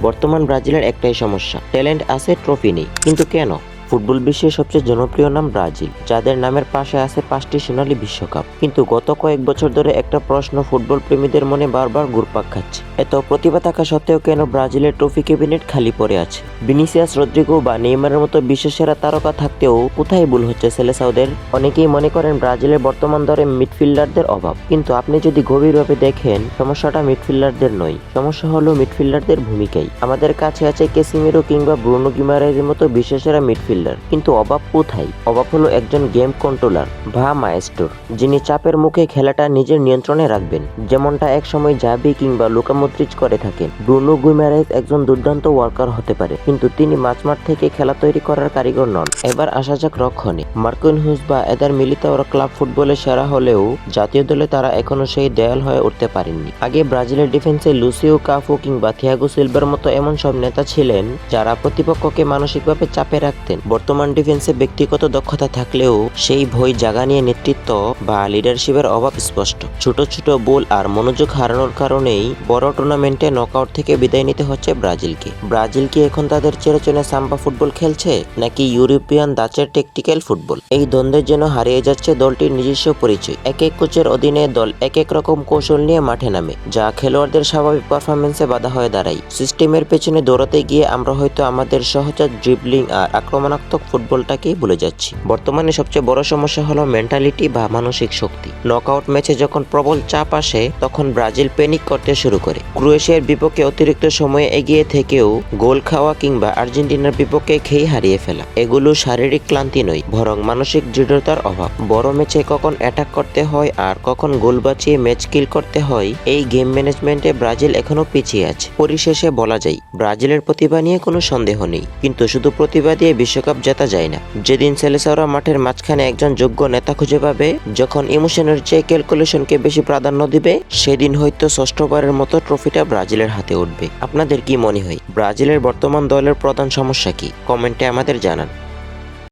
বর্তমান ব্রাজিলের একটাই সমস্যা, ট্যালেন্ট আছে, ট্রফি নেই। কিন্তু কেন? ফুটবল বিশ্বের সবচেয়ে জনপ্রিয় নাম ব্রাজিল, যাদের নামের পাশে আছে 5টি সোনালী বিশ্বকাপ। কিন্তু গত কয়েক বছর ধরে একটা প্রশ্ন ফুটবল প্রেমীদের মনে বারবার ঘুরপাক খাচ্ছে। এত প্রতিভা থাকা সত্ত্বেও কেন ব্রাজিলের ট্রফি ক্যাবিনেট খালি পড়ে আছে? ভিনিসিয়াস, রদ্রিগো বা নেইমারের মতো বিশ্বসেরা তারকা থাকতেও কোথায় ভুল হচ্ছে সেলেসাওদের? অনেকেই মনে করেন ব্রাজিলের বর্তমান দরে মিডফিল্ডারদের অভাব, কিন্তু আপনি যদি গভীরভাবে দেখেন সমস্যাটা মিডফিল্ডারদের নয়, সমস্যা হলো মিডফিল্ডারদের ভূমিকাই। আমাদের কাছে আছে ক্যাসিমিরো কিংবা ব্রুনো গিমারেজের মতো বিশ্বসেরা মিডফিল্ডার, কিন্তু অভাব কোথায়? অভাব হলো একজন গেম কন্ট্রোলার বা মায়েস্ট্রোর, যিনি চাপের মুখে খেলাটা নিজের নিয়ন্ত্রণে রাখবেন, যেমনটা একসময় জাভি কিংবা লুকা মদ্রিচ করে থাকেন। ব্রুনো গিমারেজ একজন দুর্দান্ত ওয়ার্কার হতে পারে, কিন্তু তিনি মাঝমাঠ থেকে খেলা তৈরি করার কারিগর নন। এবার আসা যাক রক্ষণে। মার্কিনহুস বা এদার মিলিতাওরা ক্লাব ফুটবলে সেরা হলেও জাতীয় দলে তারা এখনো সেই দেয়াল হয়ে উঠতে পারেননি। আগে ব্রাজিলের ডিফেন্সে লুসিও কাফু কিংবা থিয়াগো সিলভার মতো এমন সব নেতা ছিলেন যারা প্রতিপক্ষকে মানসিকভাবে চাপে রাখতেন। বর্তমান ডিফেন্সে ব্যক্তিগত দক্ষতা থাকলেও সেই ভয় জাগা নিয়ে নেতৃত্ব বা লিডারশিপের অভাব স্পষ্ট। ছোট ছোট বল আর মনোযোগ হারানোর কারণেই বড় টুর্নামেন্টে নকআউট থেকে বিদায় নিতে হচ্ছে ব্রাজিলকে। ব্রাজিল কি এখন তাদের চিরচেনা সাম্বা ফুটবল খেলছে, নাকি ইউরোপিয়ান ধাঁচের টেকটিক্যাল ফুটবল? এই দ্বন্দ্বের জন্য হারিয়ে যাচ্ছে দলটির নিজস্ব পরিচয়। এক এক কোচের অধীনে দল এক এক রকম কৌশল নিয়ে মাঠে নামে, যা খেলোয়াড়দের স্বাভাবিক পারফরমেন্সে বাধা হয়ে দাঁড়ায়। সিস্টেমের পেছনে দৌড়াতে গিয়ে আমরা হয়তো আমাদের সহজাত ড্রিবলিং আর আক্রমণাত্মক ফুটবলটাকেই ভুলে যাচ্ছি। বর্তমানে সবচেয়ে বড় সমস্যা হলো মেন্টালিটি বা মানসিক শক্তি। নকআউট ম্যাচে যখন প্রবল চাপ আসে তখন ব্রাজিল প্যানিক করতে শুরু করে। ক্রোয়েশিয়ার বিপক্ষে অতিরিক্ত সময়ে এগিয়ে থেকেও গোল খাওয়া কিংবা আর্জেন্টিনার বিপক্ষে খেই হারিয়ে ফেলা, এগুলো শারীরিক ক্লান্তি নয়, বরং মানসিক দৃঢ়তার অভাব। বড় ম্যাচে কখন অ্যাটাক করতে হয় আর কখন গোল বাঁচিয়ে ম্যাচ কিল করতে হয়, এই গেম ম্যানেজমেন্টে ব্রাজিল এখনো পিছিয়ে আছে। পরিশেষে বলা যায়, ব্রাজিলের প্রতিভা নিয়ে কোনো সন্দেহ নেই, কিন্তু শুধু প্রতিভা দিয়ে বিশ্বকাপ জেতা যায় না। যেদিন সেলেসাওরা মাঠের মাঝখানে একজন যোগ্য নেতা খুঁজে পাবে, যখন ইমোশনের চেয়ে ক্যালকুলেশনকে বেশি প্রাধান্য দিবে, সেদিন হয়তো ষষ্ঠবারের মতো ট্রফিটা ব্রাজিলের হাতে উঠবে। আপনাদের কি মনে হয়, ব্রাজিলের বর্তমান দলের প্রধান সমস্যা কি? কমেন্টে আমাদের জানান।